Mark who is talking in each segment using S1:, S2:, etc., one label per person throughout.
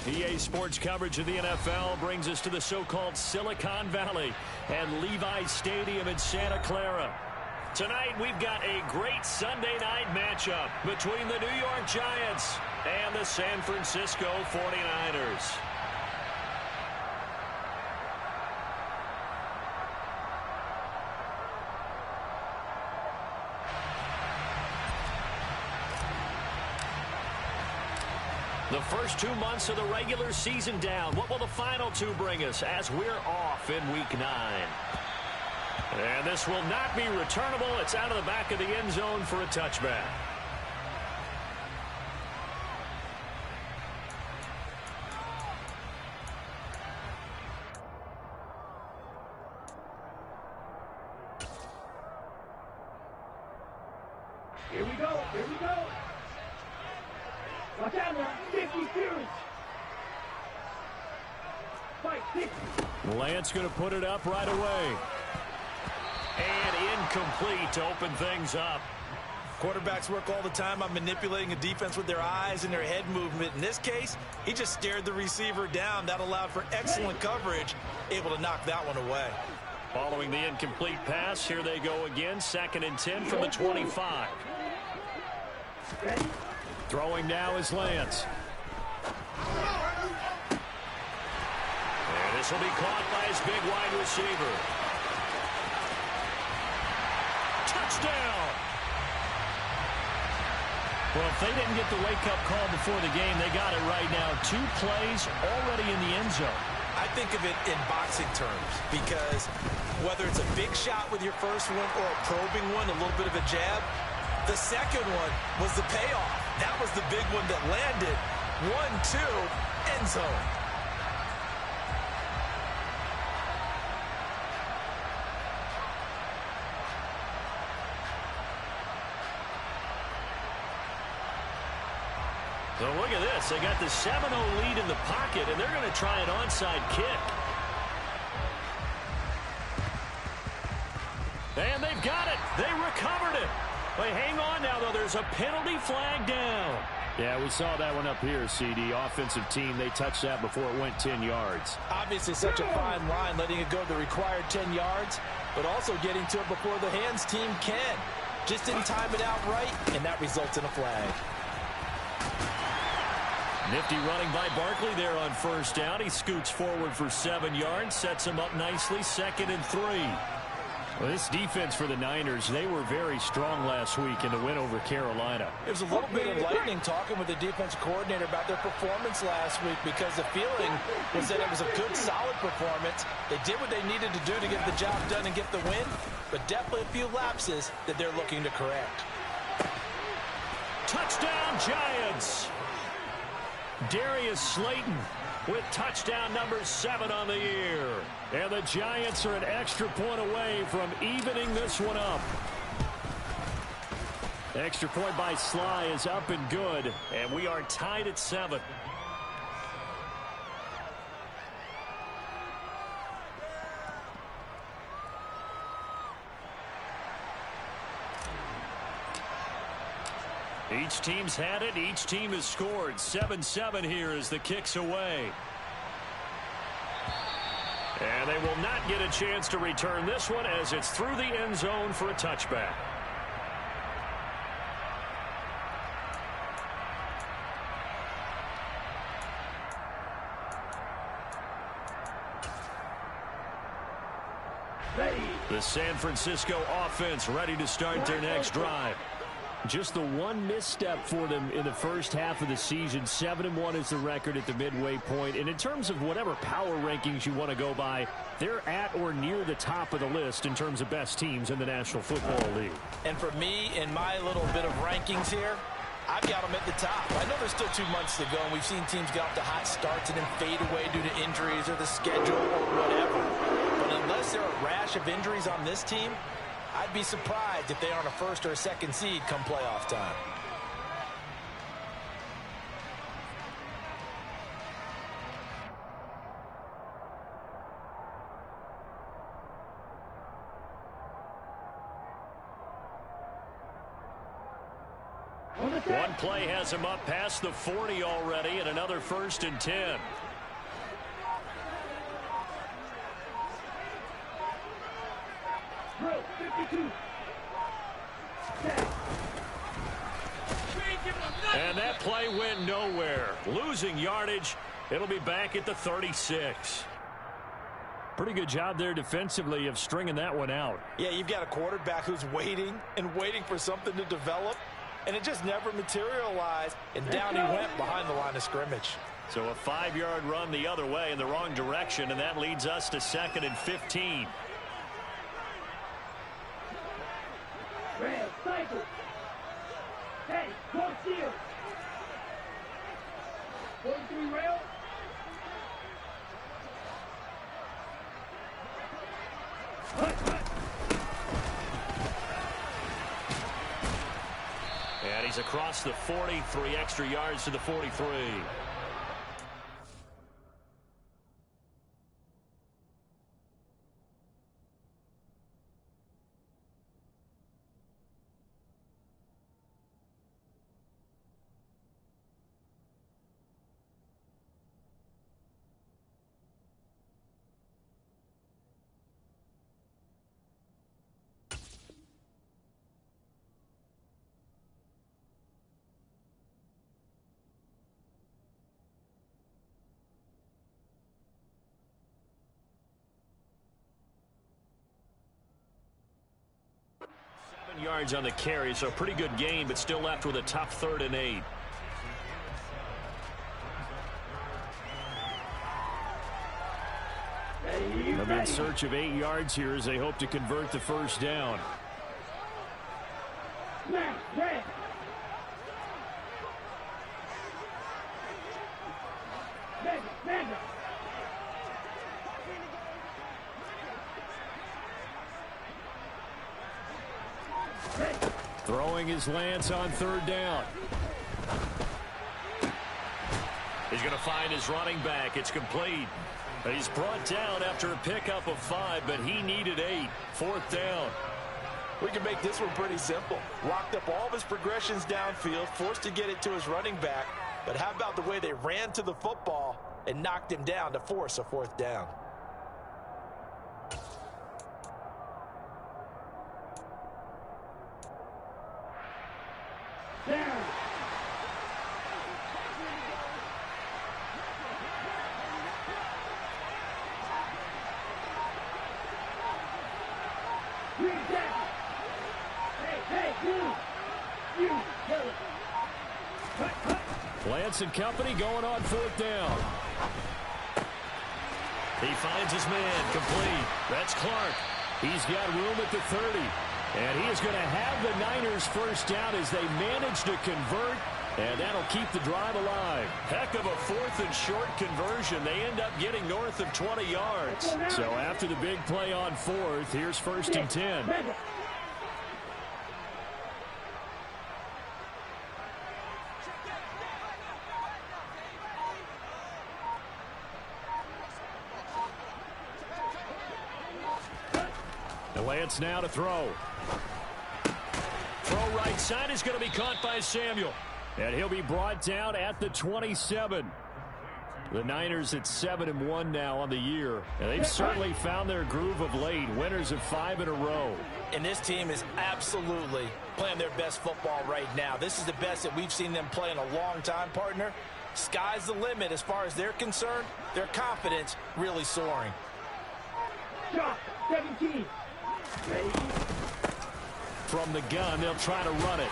S1: EA Sports coverage of the NFL brings us to the so-called Silicon Valley and Levi's Stadium in Santa Clara. Tonight, we've got a great Sunday night matchup between the New York Giants and the San Francisco 49ers. The first 2 months of the regular season down. What will the final two bring us as we're off in Week 9? And this will not be returnable. It's out of the back of the end zone for a touchback.
S2: Here we go. Here we go. Watch out now. 50 series. Fight 50.
S1: Lance going to put it up right away. And incomplete to open things up.
S3: Quarterbacks work all the time on manipulating a defense with their eyes and their head movement. In this case, he just stared the receiver down. That allowed for excellent coverage, able to knock that one away.
S1: Following the incomplete pass, here they go again. 2nd and 10 from the 25.
S2: Ready?
S1: Throwing now is Lance. And this will be caught by his big wide receiver. Touchdown! Well, if they didn't get the wake-up call before the game, they got it right now. 2 plays already in the end zone.
S3: I think of it in boxing terms because whether it's a big shot with your first one or a probing one, a little bit of a jab, the second one was the payoff. That was the big one that landed. 1-2, end zone.
S1: So look at this. They got the 7-0 lead in the pocket, and they're going to try an onside kick. And they've got it. They recovered it. But hang on now, though. There's a penalty flag down.
S4: Yeah, we saw that one up here, CD. Offensive team, they touched that before it went 10 yards.
S3: Obviously such a fine line, letting it go the required 10 yards, but also getting to it before the hands team can. Just didn't time it out right, and that results in a flag.
S1: Nifty running by Barkley there on first down. He scoots forward for 7 yards, sets him up nicely, 2nd and 3.
S4: Well, this defense for the Niners, they were very strong last week in the win over Carolina.
S3: There was a little bit of lightning talking with the defense coordinator about their performance last week because the feeling was that it was a good, solid performance. They did what they needed to do to get the job done and get the win, but definitely a few lapses that they're looking to correct.
S1: Touchdown, Giants! Darius Slayton with touchdown number 7 on the year. And the Giants are an extra point away from evening this one up. Extra point by Sly is up and good, and we are tied at 7. Each team's had it. Each team has scored. 7-7 here as the kick's away. And they will not get a chance to return this one as it's through the end zone for a touchback.
S2: Ready.
S1: The San Francisco offense ready to start their next drive.
S4: Just the one misstep for them in the first half of the season. 7-1 is the record at the midway point. And in terms of whatever power rankings you want to go by, they're at or near the top of the list in terms of best teams in the National Football League.
S3: And for me, in my little bit of rankings here, I've got them at the top. I know there's still 2 months to go, and we've seen teams get off to hot starts and then fade away due to injuries or the schedule or whatever. But unless there are a rash of injuries on this team, I'd be surprised if they aren't a first or a second seed come playoff time.
S2: On the
S1: One play has him up past the 40 already, and another 1st and 10.
S2: Drill 52.
S1: And that play went nowhere. Losing yardage. It'll be back at the 36.
S4: Pretty good job there defensively of stringing that one out.
S3: Yeah, you've got a quarterback who's waiting and waiting for something to develop, and it just never materialized, and down he went behind the line of scrimmage.
S1: So a 5-yard run the other way in the wrong direction, and that leads us to 2nd and 15.
S2: Red, cycle. Hey, go steal. 43 rail.
S1: And he's across the 40, 3 extra yards to the 43. Yards on the carry, so a pretty good gain, but still left with a tough 3rd and 8.
S4: They'll be in search of 8 yards here as they hope to convert the 1st down.
S2: Smash, red. Mega.
S4: Throwing his Lance on 3rd down.
S1: He's going to find his running back. It's complete. He's brought down after a pickup of 5, but he needed 8. 4th down.
S3: We can make this one pretty simple. Locked up all of his progressions downfield, forced to get it to his running back. But how about the way they ran to the football and knocked him down to force a 4th down?
S2: Down. Green jacket. Hey, you. Kill it. Cut.
S4: Lance and company going on 4th down.
S1: He finds his man, complete. That's Clark.
S4: He's got room at the 30. And he is going to have the Niners 1st down as they manage to convert, and that'll keep the drive alive.
S1: Heck of a 4th and short conversion. They end up getting north of 20 yards.
S4: So after the big play on 4th, here's 1st and 10.
S2: Mega.
S4: Lance now to throw.
S1: Throw right side is going to be caught by Samuel.
S4: And he'll be brought down at the 27. The Niners at 7-1 now on the year. And they've certainly found their groove of late. Winners of 5 in a row.
S3: And this team is absolutely playing their best football right now. This is the best that we've seen them play in a long time, partner. Sky's the limit as far as they're concerned. Their confidence really soaring.
S2: Shot. 17. Ready.
S1: From the gun, they'll try to run it.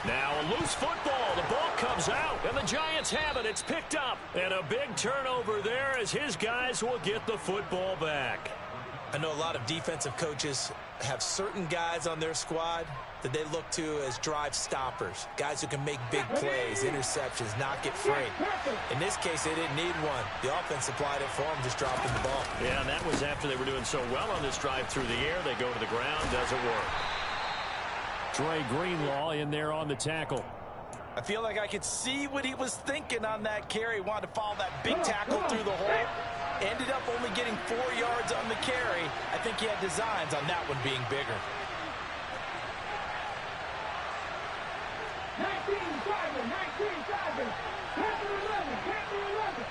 S1: Now a loose football. The ball comes out, and the Giants have it. It's picked up. And a big turnover there as his guys will get the football back.
S3: I know a lot of defensive coaches have certain guys on their squad that they look to as drive stoppers, guys who can make big plays, interceptions, not get free. In this case, they didn't need one. The offense supplied it for them, just dropping the ball.
S1: Yeah, and that was after they were doing so well on this drive through the air. They go to the ground, doesn't work.
S4: Dre Greenlaw in there on the tackle.
S3: I feel like I could see what he was thinking on that carry. Wanted to follow that big tackle through the hole. Ended up only getting 4 yards on the carry. I think he had designs on that one being bigger.
S2: 19. 11. Panther 11. Panther 11.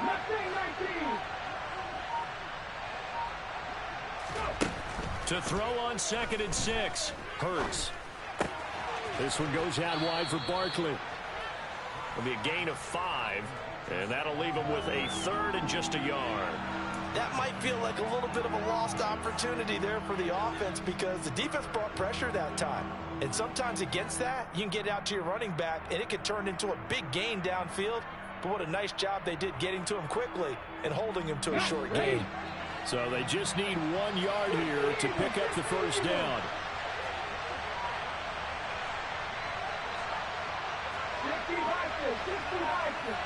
S2: Mustang 19. Go.
S1: To throw on 2nd and 6. Hurts.
S4: This one goes out wide for Barkley.
S1: It'll be a gain of 5, and that'll leave him with a 3rd and just a yard.
S3: That might feel like a little bit of a lost opportunity there for the offense because the defense brought pressure that time. And sometimes against that, you can get out to your running back, and it could turn into a big gain downfield. But what a nice job they did getting to him quickly and holding him to a short gain.
S4: So they just need 1 yard here to pick up the first down.
S2: 60 Vikings. 60 Vikings.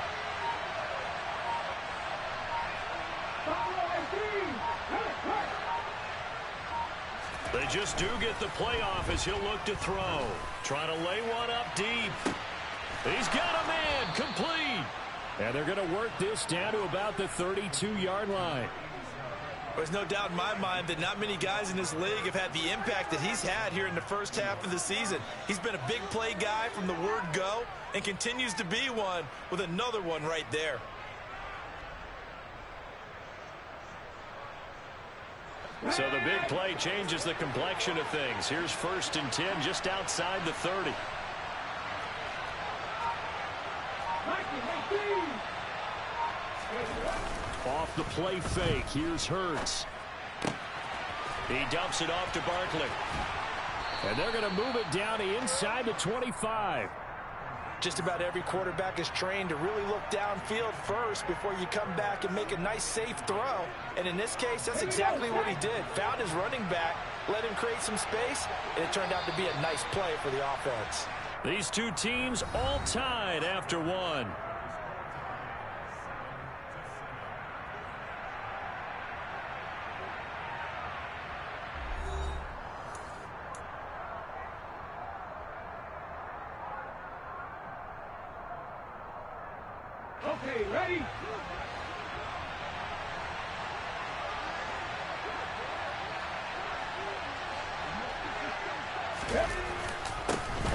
S1: They just do get the playoff as he'll look to throw. Trying to lay one up deep. He's got a man. Complete.
S4: And they're going to work this down to about the 32-yard line.
S3: There's no doubt in my mind that not many guys in this league have had the impact that he's had here in the first half of the season. He's been a big play guy from the word go and continues to be one with another one right there.
S1: So the big play changes the complexion of things. Here's 1st and 10 just outside the 30.
S4: Off the play fake. Here's Hurts.
S1: He dumps it off to Barkley.
S4: And they're going to move it down inside the 25.
S3: Just about every quarterback is trained to really look downfield first before you come back and make a nice, safe throw. And in this case, that's exactly what he did. Found his running back, let him create some space, and it turned out to be a nice play for the offense.
S1: These two teams all tied after 1.
S2: Okay, ready?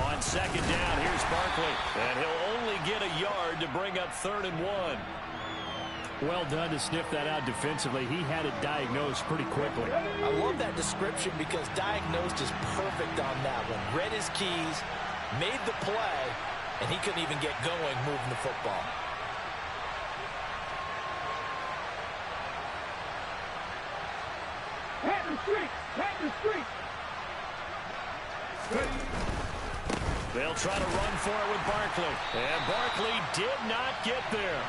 S1: On 2nd down, here's Barkley. And he'll only get a yard to bring up 3rd and 1.
S4: Well done to sniff that out defensively. He had it diagnosed pretty quickly.
S3: I love that description because diagnosed is perfect on that one. Read his keys, made the play, and he couldn't even get going moving the football.
S2: Panther streak! Panther streak!
S1: They'll try to run for it with Barkley. And Barkley did not get there.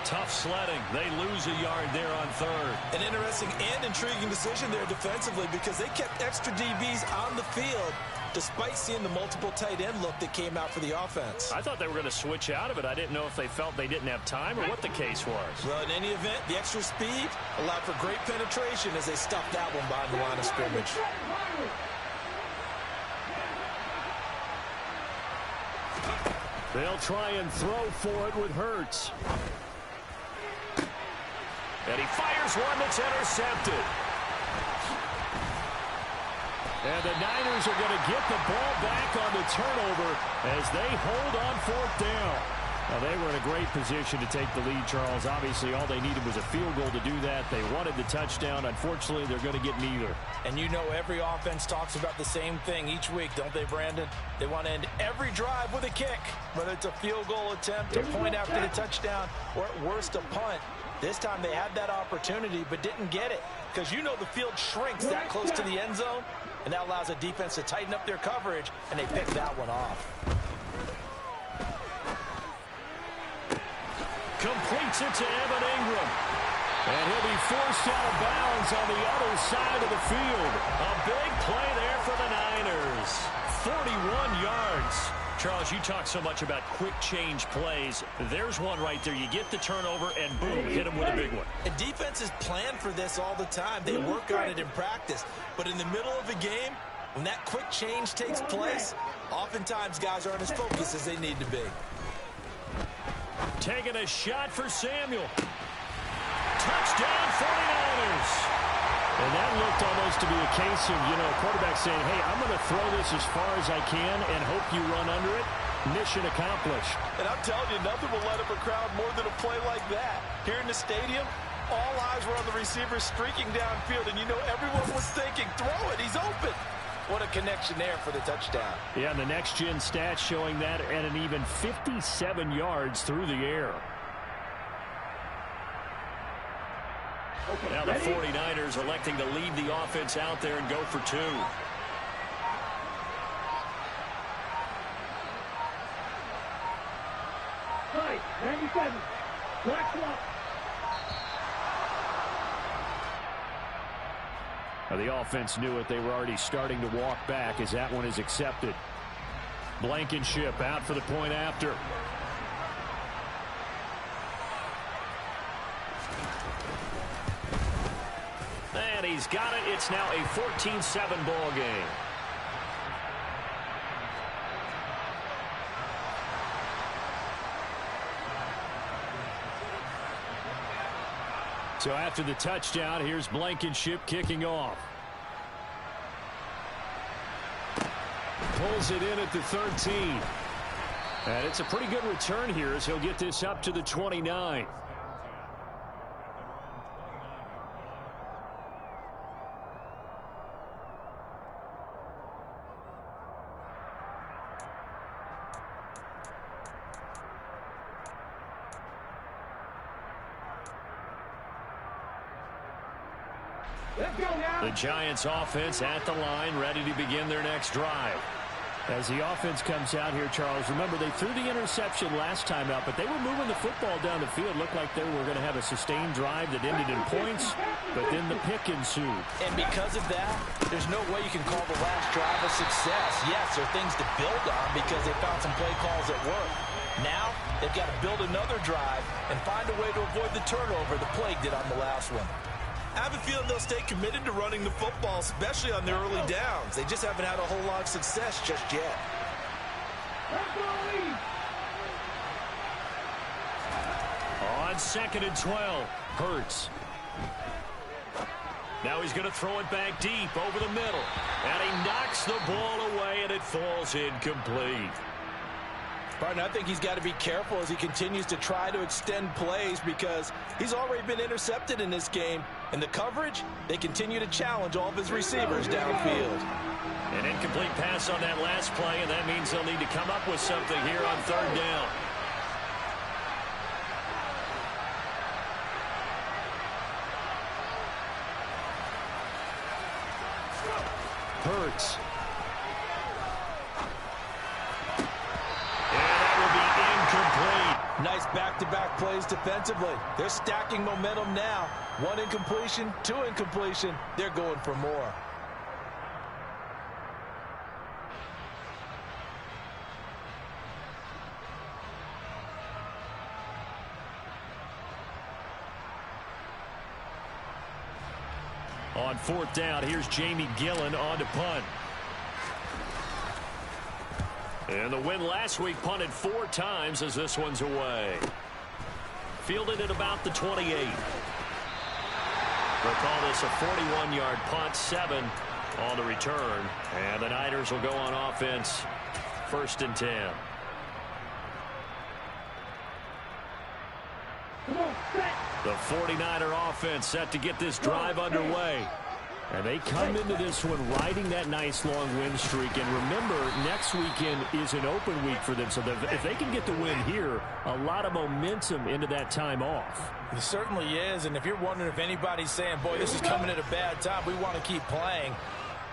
S1: Tough sledding. They lose a yard there on 3rd.
S3: An interesting and intriguing decision there defensively because they kept extra DBs on the field despite seeing the multiple tight end look that came out for the offense.
S1: I thought they were going to switch out of it. I didn't know if they felt they didn't have time or what the case was.
S3: Well, in any event, the extra speed allowed for great penetration as they stuffed that one behind the line of scrimmage.
S4: They'll try and throw for it with Hurts.
S1: And he fires one that's intercepted.
S4: And the Niners are going to get the ball back on the turnover as they hold on 4th down. Now, they were in a great position to take the lead, Charles. Obviously, all they needed was a field goal to do that. They wanted the touchdown. Unfortunately, they're going to get neither.
S3: And you know every offense talks about the same thing each week, don't they, Brandon? They want to end every drive with a kick, whether it's a field goal attempt, a point after the touchdown, or at worst, a punt. This time they had that opportunity but didn't get it because you know the field shrinks that close to the end zone, and that allows a defense to tighten up their coverage, and they pick that one off.
S1: Completes it to Evan Ingram.
S4: And he'll be forced out of bounds on the other side of the field.
S1: A big play there for the Niners. 41 yards. Charles, you talk so much about quick change plays. There's one right there. You get the turnover and boom, hit him with a big one.
S3: And defenses plan for this all the time. They work on it in practice. But in the middle of a game, when that quick change takes place, oftentimes guys aren't as focused as they need to be.
S1: Taking a shot for Samuel. Touchdown 49ers.
S4: And that looked almost to be a case of, a quarterback saying, hey, I'm going to throw this as far as I can and hope you run under it. Mission accomplished.
S3: And I'm telling you, nothing will let up a crowd more than a play like that. Here in the stadium, all eyes were on the receiver streaking downfield, and you know everyone was thinking, throw it, he's open. What a connection there for the touchdown.
S4: Yeah, and the next-gen stats showing that at an even 57 yards through the air. Now the 49ers electing to leave the offense out there and go for two.
S2: Right, 97. Black clock.
S4: The offense knew it. They were already starting to walk back as that one is accepted. Blankenship out for the point after. And he's got it. It's now a 14-7 ball game. So after the touchdown, here's Blankenship kicking off. Pulls it in at the 13. And it's a pretty good return here as he'll get this up to the 29. The Giants offense at the line, ready to begin their next drive. As the offense comes out here, Charles, remember they threw the interception last time out, but they were moving the football down the field. Looked like they were going to have a sustained drive that ended in points, but then the pick ensued.
S3: And because of that, there's no way you can call the last drive a success. Yes, there are things to build on because they found some play calls that work. Now, they've got to build another drive and find a way to avoid the turnover the Plague did on the last one. I have a feeling they'll stay committed to running the football, especially on their early downs. They just haven't had a whole lot of success just yet.
S4: On 2nd and 12, Hurts. Now he's going to throw it back deep over the middle. And he knocks the ball away, and it falls incomplete.
S3: Partner, I think he's got to be careful as he continues to try to extend plays because he's already been intercepted in this game. And the coverage, they continue to challenge all of his receivers downfield.
S4: An incomplete pass on that last play, and that means they'll need to come up with something here on 3rd down. Hurts.
S3: Nice back-to-back plays defensively. They're stacking momentum now. 1 incompletion, 2 incompletion. They're going for more.
S4: On 4th down, here's Jamie Gillen on to punt. And the win last week, punted 4 times as this one's away. Fielded at about the 28. We'll call this a 41-yard punt, 7 on the return. And the Niners will go on offense, 1st and 10. The 49er offense set to get this drive underway. And they come into this one riding that nice long win streak. And remember, next weekend is an open week for them. So if they can get the win here, a lot of momentum into that time off.
S3: It certainly is. And if you're wondering if anybody's saying, boy, this is coming at a bad time, we want to keep playing,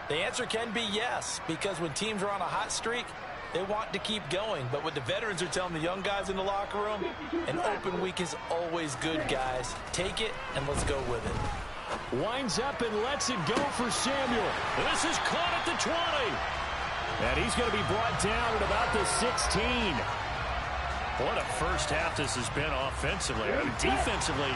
S3: the answer can be yes. Because when teams are on a hot streak, they want to keep going. But what the veterans are telling the young guys in the locker room, an open week is always good, guys. Take it and let's go with it.
S4: Winds up and lets it go for Samuel. This is caught at the 20. And he's going to be brought down at about the 16. What a first half this has been offensively. I mean, defensively,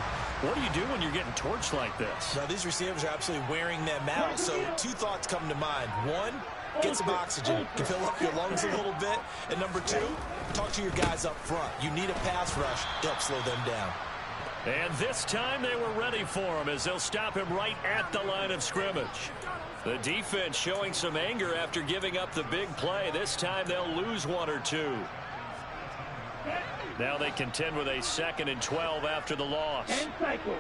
S4: what do you do when you're getting torched like this?
S3: Now, these receivers are absolutely wearing them out. So 2 thoughts come to mind. 1, get some oxygen to fill up your lungs a little bit. And number 2, talk to your guys up front. You need a pass rush to help slow them down.
S4: And this time they were ready for him as they'll stop him right at the line of scrimmage. The defense showing some anger after giving up the big play. This time they'll lose 1 or 2.
S1: Now they contend with a 2nd and 12 after the loss.
S2: And cycle.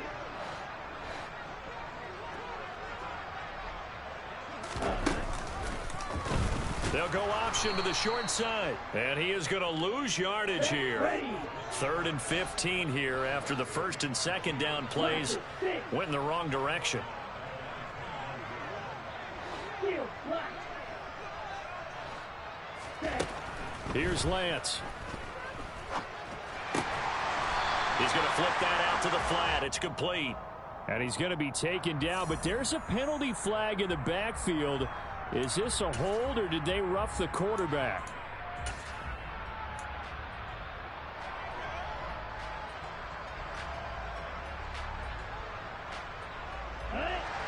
S1: They'll go option to the short side. And he is going to lose yardage here. 3rd and 15 here after the 1st and 2nd down plays went in the wrong direction. Here's Lance. He's going to flip that out to the flat. It's complete.
S4: And he's going to be taken down, but there's a penalty flag in the backfield. Is this a hold, or did they rough the quarterback?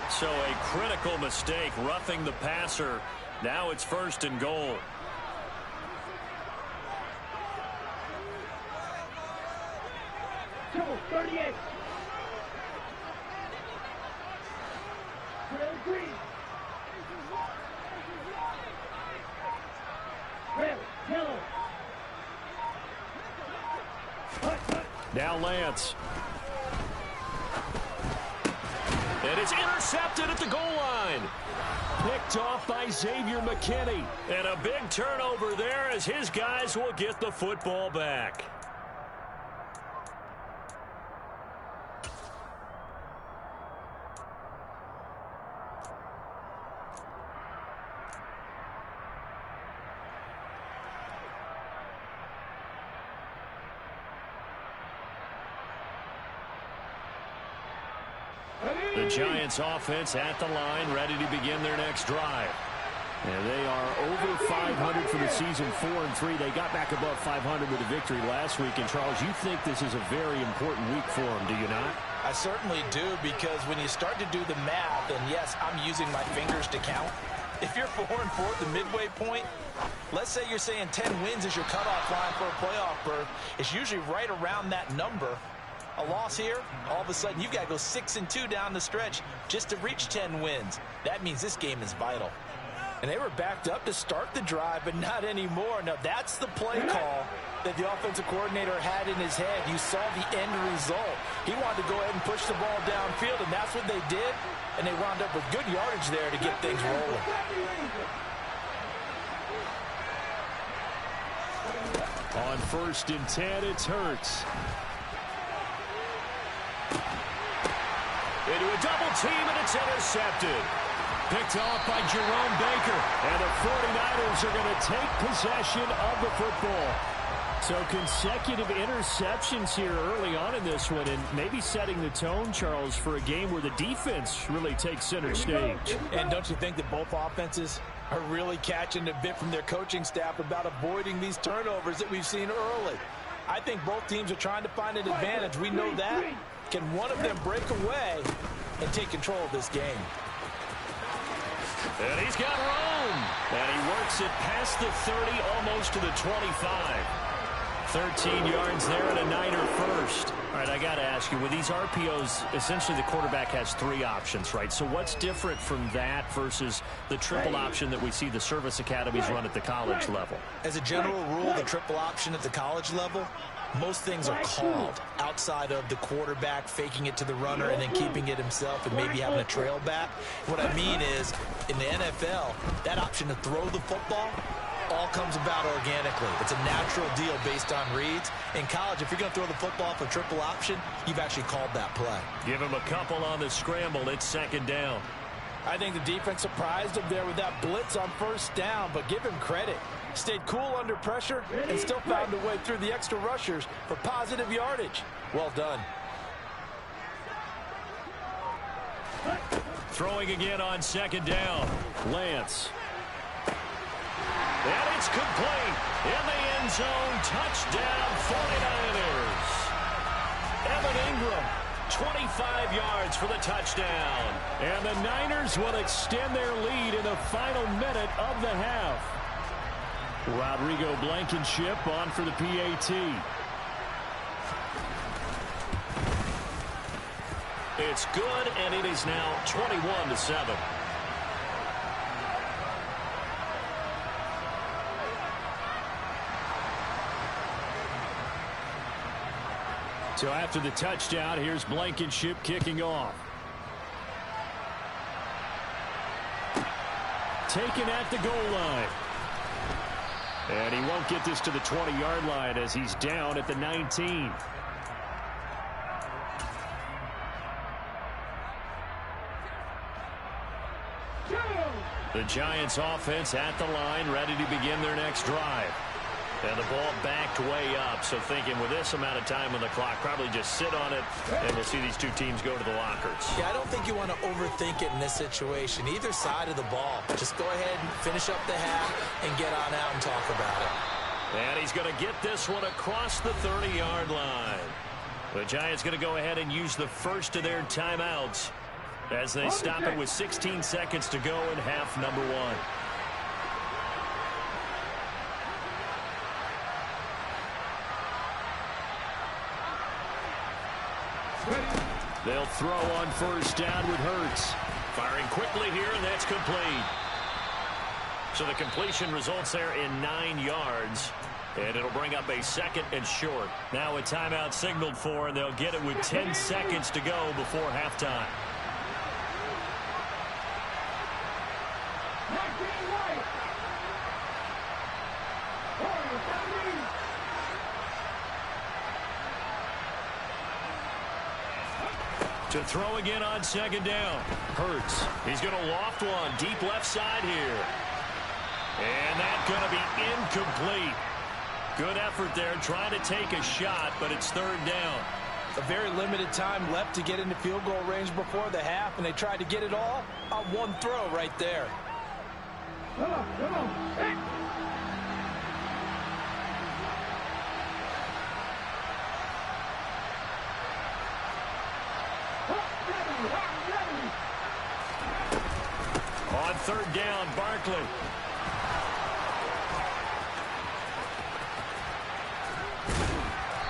S1: So a critical mistake, roughing the passer. Now it's 1st and goal.
S2: Trouble 38.
S1: Now Lance. And it's intercepted at the goal line.
S4: Picked off by Xavier McKinney.
S1: And a big turnover there as his guys will get the football back. The Giants offense at the line, ready to begin their next drive.
S4: And they are over 500 for the season, 4-3. They got back above 500 with a victory last week. And, Charles, you think this is a very important week for them, do you not?
S3: I certainly do, because when you start to do the math, and yes, I'm using my fingers to count. If you're 4-4 at the midway point, let's say you're saying 10 wins is your cutoff line for a playoff berth. It's usually right around that number. A loss here, all of a sudden you've got to go 6-2 down the stretch just to reach 10 wins. That means this game is vital. And they were backed up to start the drive, but not anymore. Now that's the play call that the offensive coordinator had in his head. You saw the end result. He wanted to go ahead and push the ball downfield, and that's what they did. And they wound up with good yardage there to get things rolling.
S4: On 1st and 10, it's Hurts.
S1: Into a double team, and it's intercepted.
S4: Picked off by Jerome Baker. And the 49ers are going to take possession of the football. So consecutive interceptions here early on in this one, and maybe setting the tone, Charles, for a game where the defense really takes center stage.
S3: And don't you think that both offenses are really catching a bit from their coaching staff about avoiding these turnovers that we've seen early? I think both teams are trying to find an advantage. We know that. Can one of them break away and take control of this game?
S1: And he's got room. And he works it past the 30, almost to the 25. 13 yards there and a Niner first. All right, I got to ask you, with these RPOs, essentially the quarterback has 3 options, right? So what's different from that versus the triple option that we see the service academies run at the college level?
S3: As a general rule, the triple option at the college level, most things are called outside of the quarterback faking it to the runner and then keeping it himself and maybe having a trail back. What I mean is, in the NFL, that option to throw the football all comes about organically. It's a natural deal based on reads. In college, if you're going to throw the football for triple option, you've actually called that play.
S1: Give him a couple on the scramble. It's 2nd down.
S3: I think the defense surprised him there with that blitz on 1st down, but give him credit. Stayed cool under pressure and still found a way through the extra rushers for positive yardage. Well done.
S1: Throwing again on 2nd down.
S4: Lance.
S1: And it's complete. In the end zone. Touchdown 49ers. Evan Ingram, 25 yards for the touchdown.
S4: And the Niners will extend their lead in the final minute of the half. Rodrigo Blankenship on for the PAT.
S1: It's good, and it is now 21-7.
S4: So after the touchdown, here's Blankenship kicking off. Taken at the goal line. And he won't get this to the 20-yard line as he's down at the 19. The Giants offense at the line, ready to begin their next drive. And the ball backed way up, so thinking with this amount of time on the clock, probably just sit on it, and we'll see these two teams go to the lockers.
S3: Yeah, I don't think you want to overthink it in this situation. Either side of the ball. Just go ahead and finish up the half and get on out and talk about it.
S1: And he's going to get this one across the 30-yard line. The Giants going to go ahead and use the first of their timeouts as they stop it with 16 seconds to go in half number one. They'll throw on first down with Hurts. Firing quickly here, and that's complete. So the completion results there in 9 yards. And it'll bring up a second and short. Now a timeout signaled for, and they'll get it with 10 seconds to go before halftime. To throw again on second down. Hurts. He's going to loft one deep left side here. And that's going to be incomplete. Good effort there trying to take a shot, but it's third down.
S3: A very limited time left to get into field goal range before the half, and they tried to get it all on one throw right there.
S2: Come on, come on. Hey.
S1: On third down, Barkley.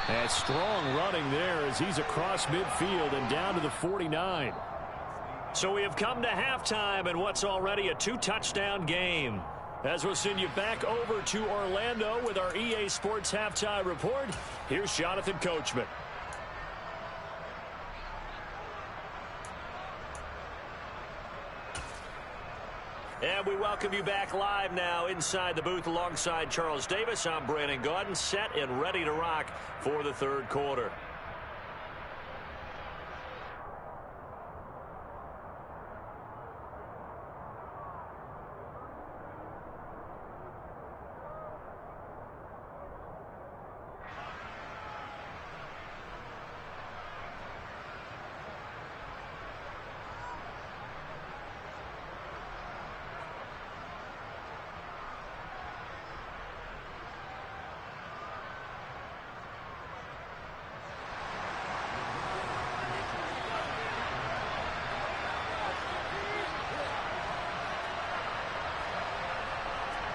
S4: And strong running there as he's across midfield and down to the 49.
S1: So we have come to halftime in what's already a 2-touchdown game. As we'll send you back over to Orlando with our EA Sports Halftime Report, here's Jonathan Coachman. And we welcome you back live now inside the booth alongside Charles Davis. I'm Brandon Gaudin, set and ready to rock for the third quarter.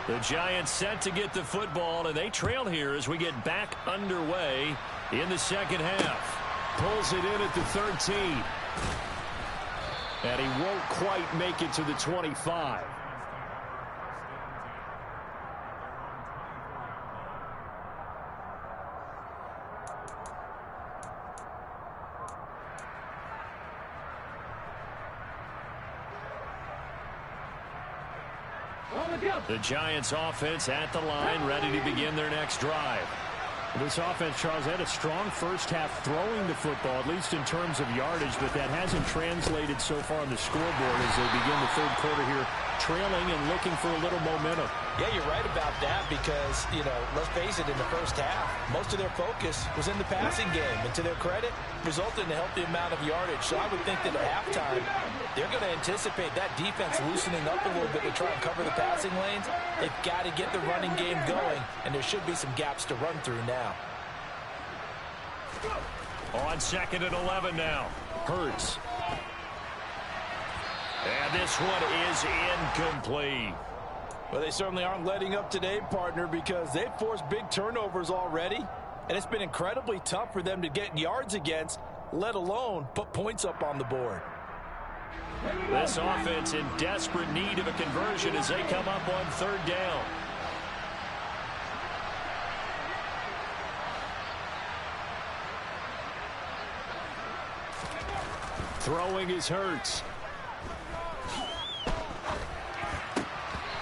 S1: The Giants set to get the football, and they trail here as we get back underway in the second half.
S4: Pulls it in at the 13. And he won't quite make it to the 25.
S1: The Giants offense at the line, ready to begin their next drive.
S4: This offense, Charles, had a strong first half throwing the football, at least in terms of yardage, but that hasn't translated so far on the scoreboard as they begin the third quarter here, trailing and looking for a little momentum.
S3: Yeah, you're right about that because, you know, let's face it, in the first half, most of their focus was in the passing game. And to their credit, resulted in a healthy amount of yardage. So I would think that at halftime, they're going to anticipate that defense loosening up a little bit to try and cover the passing lanes. They've got to get the running game going, and there should be some gaps to run through now.
S1: On second and 11 now.
S4: Hurts.
S1: And this one is incomplete.
S3: Well, they certainly aren't letting up today, partner, because they've forced big turnovers already, and it's been incredibly tough for them to get yards against, let alone put points up on the board.
S1: This offense in desperate need of a conversion as they come up on third down.
S4: Throwing is Hurts.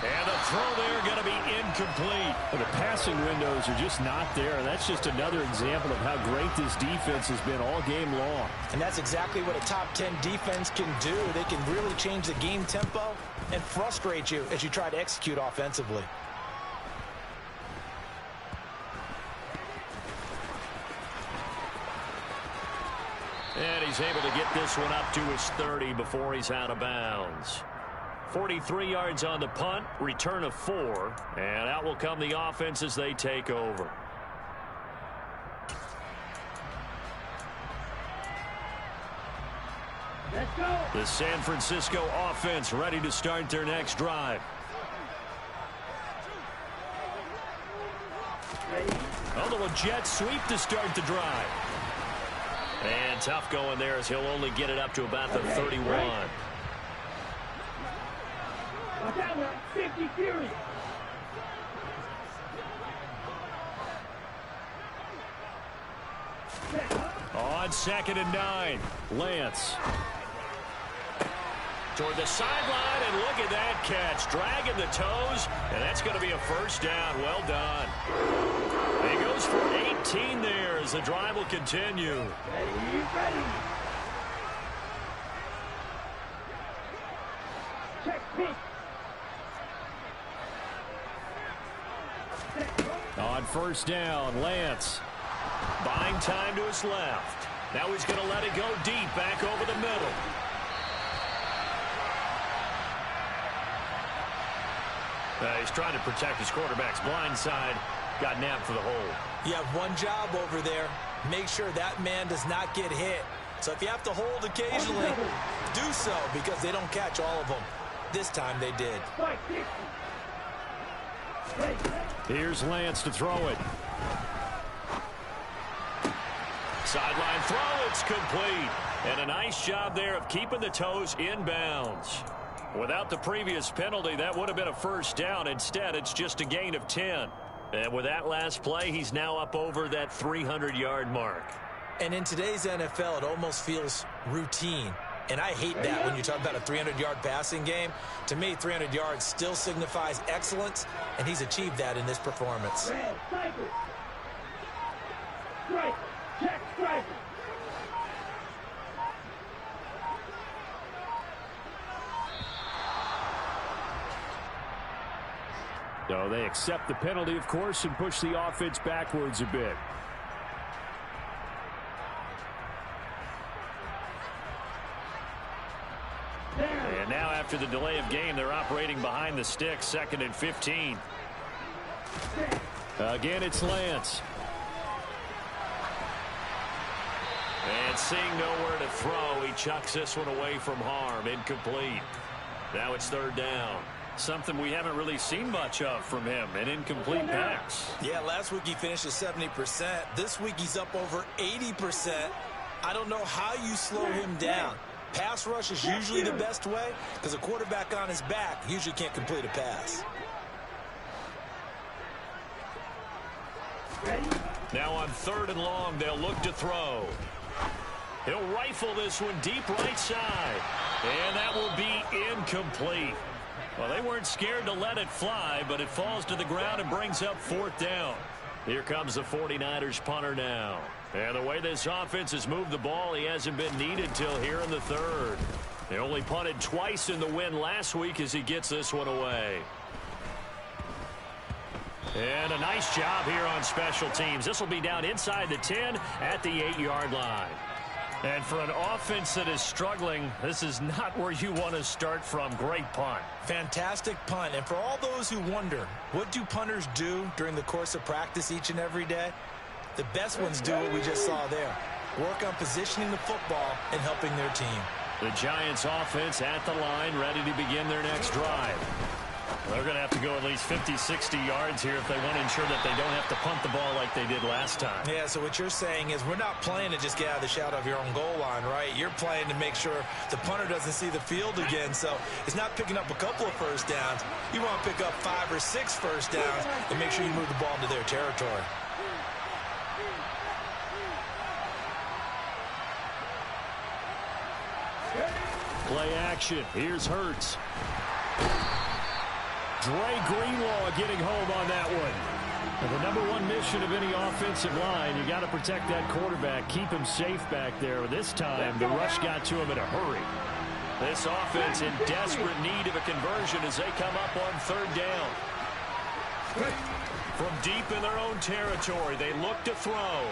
S1: And the throw there going to be incomplete.
S4: Well, the passing windows are just not there. That's just another example of how great this defense has been all game long.
S3: And that's exactly what a top 10 defense can do. They can really change the game tempo and frustrate you as you try to execute offensively.
S1: And he's able to get this one up to his 30 before he's out of bounds. 43 yards on the punt, return of 4, and out will come the offense as they take over.
S2: Let's go.
S1: The San Francisco offense ready to start their next drive. A little jet sweep to start the drive. And tough going there as he'll only get it up to about the 31.
S2: Watch out, we're 50 Fury.
S1: On 2nd and 9, Lance. Toward the sideline, and look at that catch. Dragging the toes, and that's going to be a first down. Well done. And he goes for 18 there as the drive will continue.
S2: Ready. Check pitch.
S1: On 1st down, Lance. Buying time to his left. Now he's going to let it go deep back over the middle. He's trying to protect his quarterback's blind side. Got nabbed for the hole.
S3: You have one job over there. Make sure that man does not get hit. So if you have to hold occasionally, do so because they don't catch all of them. This time they did.
S1: Here's Lance to throw it. Sideline throw, it's complete. And a nice job there of keeping the toes in bounds. Without the previous penalty, that would have been a first down. Instead, it's just a gain of 10. And with that last play, he's now up over that 300-yard mark.
S3: And in today's NFL, it almost feels routine. And I hate that when you talk about a 300-yard passing game. To me, 300 yards still signifies excellence, and he's achieved that in this performance.
S2: Red, cycle. Strike. Check, strike.
S4: So they accept the penalty, of course, and push the offense backwards a bit.
S1: And now after the delay of game, they're operating behind the sticks, 2nd and 15.
S4: Again, it's Lance.
S1: And seeing nowhere to throw, he chucks this one away from harm. Incomplete. Now it's 3rd down. Something we haven't really seen much of from him, an incomplete pass.
S3: Yeah, last week he finished at 70%. This week he's up over 80%. I don't know how you slow him down. Pass rush is usually the best way because a quarterback on his back usually can't complete a pass.
S1: Now on 3rd and long, they'll look to throw. He'll rifle this one deep right side. And that will be incomplete. Well, they weren't scared to let it fly, but it falls to the ground and brings up 4th down. Here comes the 49ers punter now. And the way this offense has moved the ball, he hasn't been needed till here in the 3rd. They only punted twice in the win last week as he gets this one away. And a nice job here on special teams. This will be down inside the 10 at the 8-yard line. And for an offense that is struggling, this is not where you want to start from. Great punt.
S3: Fantastic punt. And for all those who wonder, what do punters do during the course of practice each and every day? The best ones do what we just saw there. Work on positioning the football and helping their team.
S1: The Giants offense at the line, ready to begin their next drive. They're going to have to go at least 50, 60 yards here if they want to ensure that they don't have to punt the ball like they did last time.
S3: Yeah, so what you're saying is we're not playing to just get out of the shadow of your own goal line, right? You're playing to make sure the punter doesn't see the field again. So it's not picking up a couple of first downs. You want to pick up 5 or 6 first downs and make sure you move the ball into their territory.
S4: Play action. Here's Hurts. Dre Greenlaw getting home on that one. And the number one mission of any offensive line, you got to protect that quarterback, keep him safe back there. This time, the rush got to him in a hurry.
S1: This offense in desperate need of a conversion as they come up on third down. From deep in their own territory, they look to throw.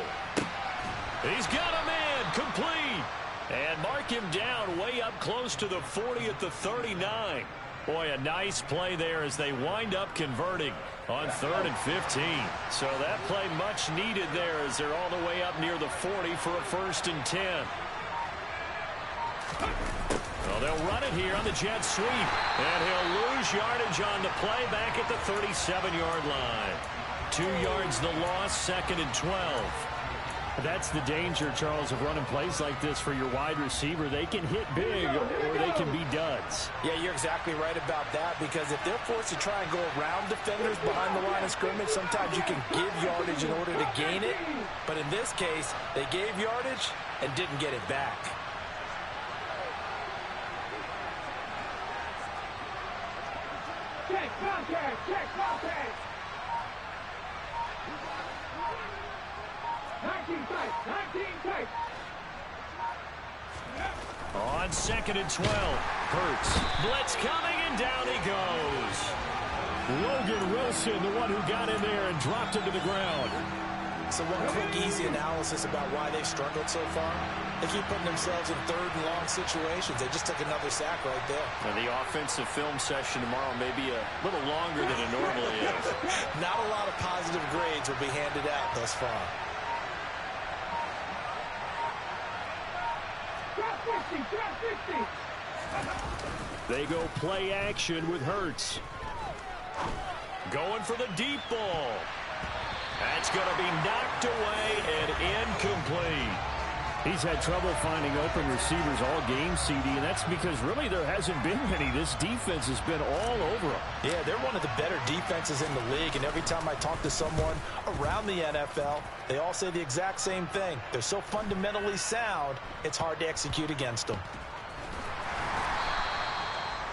S1: He's got a man, complete. And mark him down way up close to the 40 at the 39. Boy, a nice play there as they wind up converting on 3rd and 15. So that play much needed there as they're all the way up near the 40 for a 1st and 10. Well, they'll run it here on the jet sweep. And he'll lose yardage on the play back at the 37-yard line. 2 yards the loss, 2nd and 12. That's the danger, Charles, of running plays like this for your wide receiver. They can hit big or they can be duds.
S3: Yeah, you're exactly right about that, because if they're forced to try and go around defenders behind the line of scrimmage, sometimes you can give yardage in order to gain it. But in this case, they gave yardage and didn't get it back.
S2: Check contact, check contact. 19 tight, 19 tight.
S1: On 2nd and 12, Hurts. Blitz coming, and down he goes.
S4: Logan Wilson, the one who got in there and dropped him to the ground.
S3: So one quick, easy analysis about why they've struggled so far. They keep putting themselves in 3rd and long situations. They just took another sack right there.
S1: Now, the offensive film session tomorrow may be a little longer than it normally is.
S3: Not a lot of positive grades will be handed out thus far.
S2: Drop 50, drop 50.
S4: They go play action with Hurts.
S1: Going for the deep ball. That's going to be knocked away and incomplete.
S4: He's had trouble finding open receivers all game, CD, and that's because really there hasn't been many. This defense has been all over them.
S3: Yeah, they're one of the better defenses in the league, and every time I talk to someone around the NFL, they all say the exact same thing. They're so fundamentally sound, it's hard to execute against them.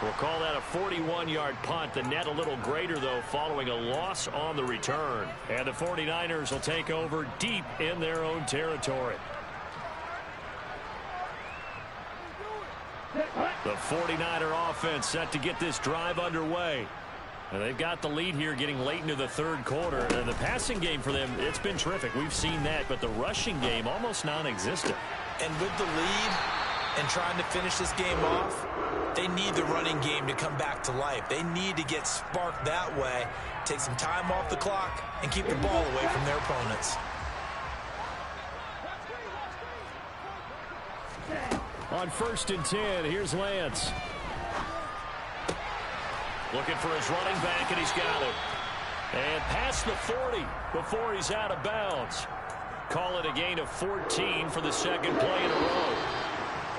S1: We'll call that a 41-yard punt. The net a little greater, though, following a loss on the return. And the 49ers will take over deep in their own territory. The 49er offense set to get this drive underway. And they've got the lead here getting late into the 3rd quarter. And the passing game for them, it's been terrific. We've seen that. But the rushing game, almost non-existent.
S3: And with the lead and trying to finish this game off, they need the running game to come back to life. They need to get sparked that way, take some time off the clock, and keep the ball away from their opponents.
S4: On 1st and 10, here's Lance.
S1: Looking for his running back, and he's got it. And past the 40 before he's out of bounds. Call it a gain of 14 for the 2nd play in a row.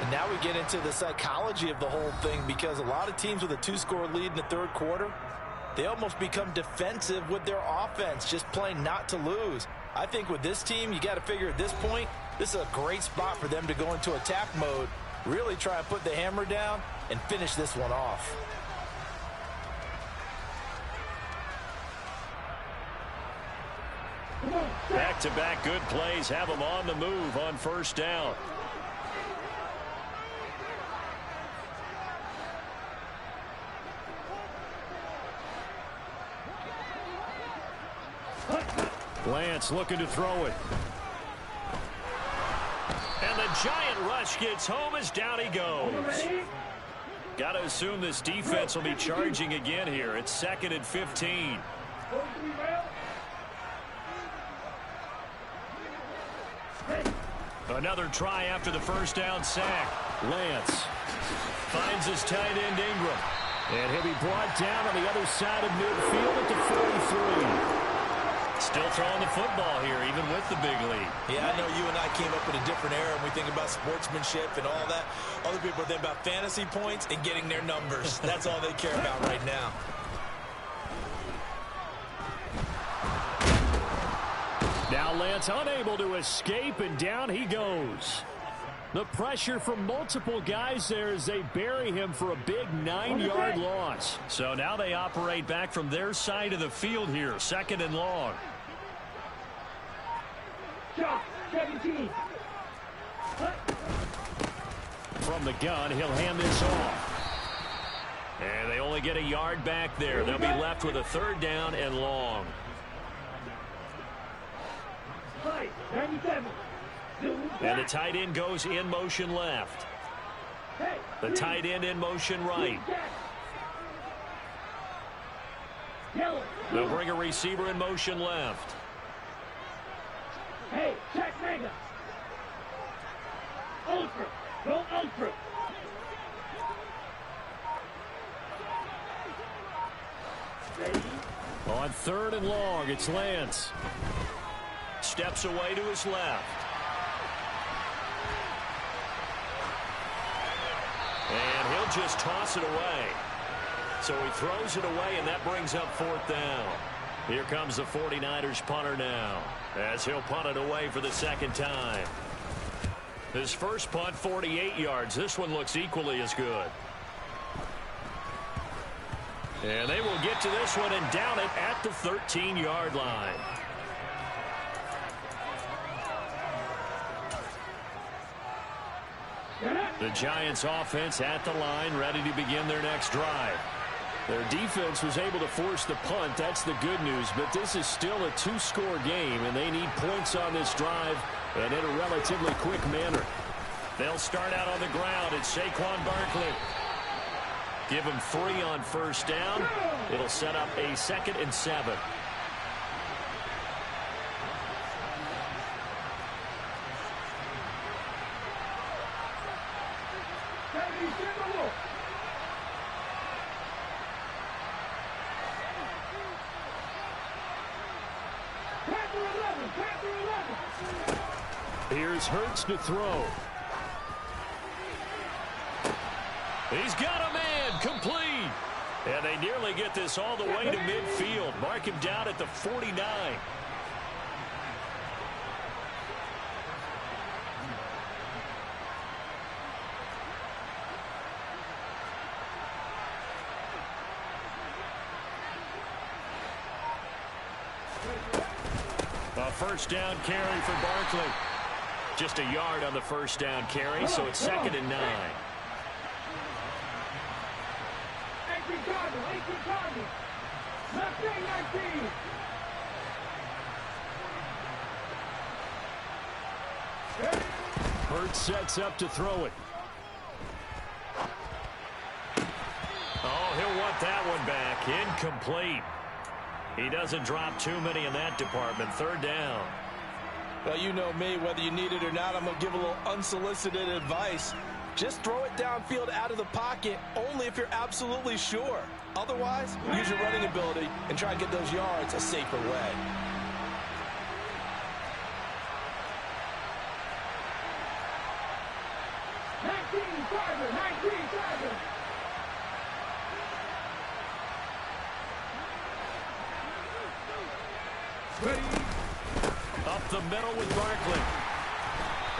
S3: And now we get into the psychology of the whole thing, because a lot of teams with a 2-score lead in the 3rd quarter, they almost become defensive with their offense, just playing not to lose. I think with this team, you got to figure at this point, this is a great spot for them to go into attack mode, really try and put the hammer down and finish this one off.
S1: Back-to-back good plays have them on the move on 1st down.
S4: Lance looking to throw it.
S1: And the giant rush gets home as down he goes. Got to assume this defense will be charging again here. It's 2nd and 15. Another try after the 1st down sack.
S4: Lance
S1: finds his tight end Ingram.
S4: And he'll be brought down on the other side of midfield at the 43.
S1: Still throwing the football here, even with the big lead.
S3: Yeah, I know you and I came up in a different era, and we think about sportsmanship and all that. Other people think about fantasy points and getting their numbers. That's all they care about right now.
S4: Now Lance unable to escape, and down he goes. The pressure from multiple guys there as they bury him for a big 9-yard loss.
S1: So now they operate back from their side of the field here, 2nd and long.
S2: Shot, 17.
S4: From the gun, he'll hand this off.
S1: And they only get a yard back there. They'll be left with a 3rd down and long.
S2: 97.
S1: And the tight end goes in motion left. The tight end in motion right. They'll bring a receiver in motion left.
S2: Hey, check mega. Ultra. Go ultra. Ready?
S4: On 3rd and long, it's Lance.
S1: Steps away to his left. And he'll just toss it away. So he throws it away, and that brings up 4th down. Here comes the 49ers punter now, as he'll punt it away for the 2nd time. His first punt, 48 yards. This one looks equally as good. And they will get to this one and down it at the 13-yard line. The Giants offense at the line, ready to begin their next drive.
S4: Their defense was able to force the punt. That's the good news. But this is still a 2-score game, and they need points on this drive and in a relatively quick manner.
S1: They'll start out on the ground. It's Saquon Barkley. Give him 3 on 1st down. It'll set up a 2nd and 7.
S4: Here's Hurts to throw.
S1: He's got a man, complete. And they nearly get this all the way to midfield. Mark him down at the 49. A 1st down carry for Barkley. Just a yard on the 1st down carry, so it's 2nd and 9.
S2: 18 target. Left wing 19.
S4: Hurts sets up to throw it.
S1: Oh, he'll want that one back. Incomplete. He doesn't drop too many in that department. 3rd down.
S3: Well, you know me, whether you need it or not, I'm going to give a little unsolicited advice. Just throw it downfield out of the pocket only if you're absolutely sure. Otherwise, use your running ability and try and get those yards a safer way.
S1: Up the middle with Barkley.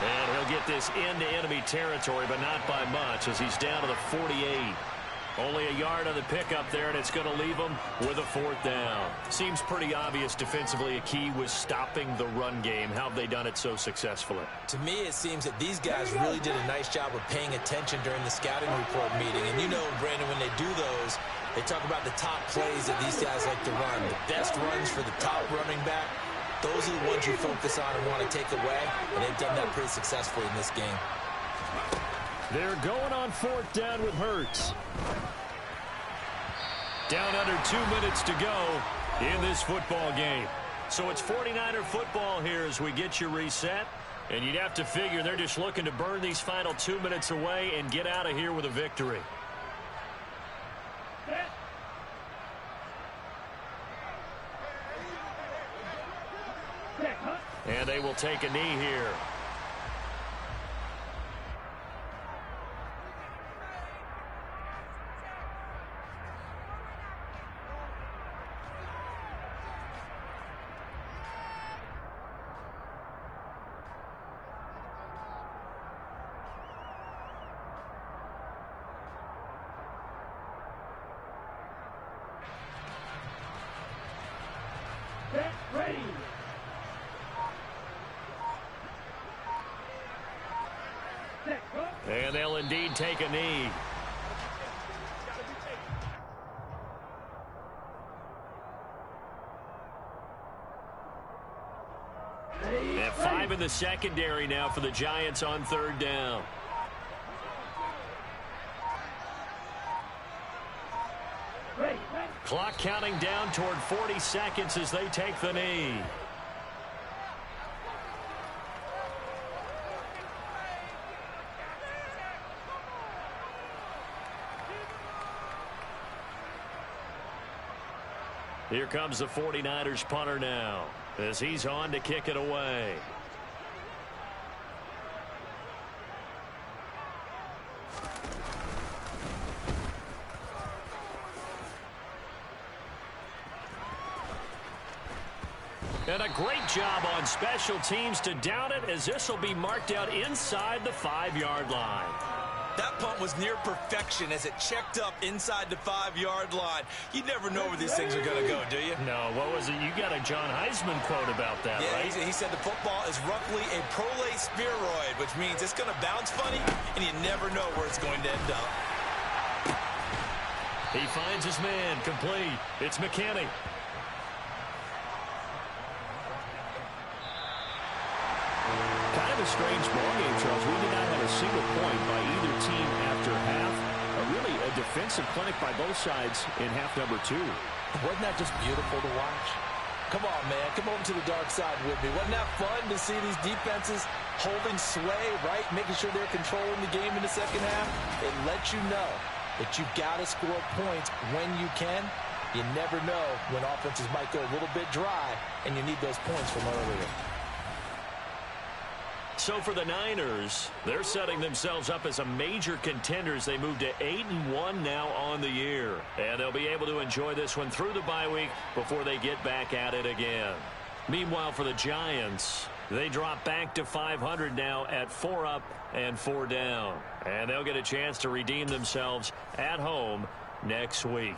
S1: And he'll get this into enemy territory, but not by much as he's down to the 48. Only a yard on the pickup there, and it's going to leave him with a 4th down. Seems pretty obvious defensively a key was stopping the run game. How have they done it so successfully?
S3: To me, it seems that these guys really did a nice job of paying attention during the scouting report meeting. And you know, Brandon, when they do those, they talk about the top plays that these guys like to run. The best runs for the top running back. Those are the ones you focus on and want to take away, and they've done that pretty successfully in this game.
S4: They're going on 4th down with Hurts.
S1: Down under 2 minutes to go in this football game. So it's 49er football here as we get you reset. And you'd have to figure they're just looking to burn these final 2 minutes away and get out of here with a victory. And they will take a knee here. And they'll indeed take a knee. And 5 in the secondary now for the Giants on 3rd down. Clock counting down toward 40 seconds as they take the knee. Here comes the 49ers punter now as he's on to kick it away. And a great job on special teams to down it, as this will be marked out inside the 5-yard line.
S3: That punt was near perfection as it checked up inside the 5-yard line. You never know where these things are going to go, do you?
S1: No, what was it? You got a John Heisman quote about that, right?
S3: He said the football is roughly a prolate spheroid, which means it's going to bounce funny, and you never know where it's going to end up.
S1: He finds his man, complete. It's McKinney.
S4: Kind of a strange ballgame, Charles. We did not have a single point by either team after half. Really a defensive clinic by both sides in half number 2.
S3: Wasn't that just beautiful to watch? Come on, man. Come over to the dark side with me. Wasn't that fun to see these defenses holding sway, right? Making sure they're controlling the game in the second half. It lets you know that you've got to score points when you can. You never know when offenses might go a little bit dry, and you need those points from earlier.
S1: So for the Niners, they're setting themselves up as a major contender as they move to 8-1 now on the year. And they'll be able to enjoy this one through the bye week before they get back at it again. Meanwhile, for the Giants, they drop back to 500 now at 4 up and 4 down. And they'll get a chance to redeem themselves at home next week.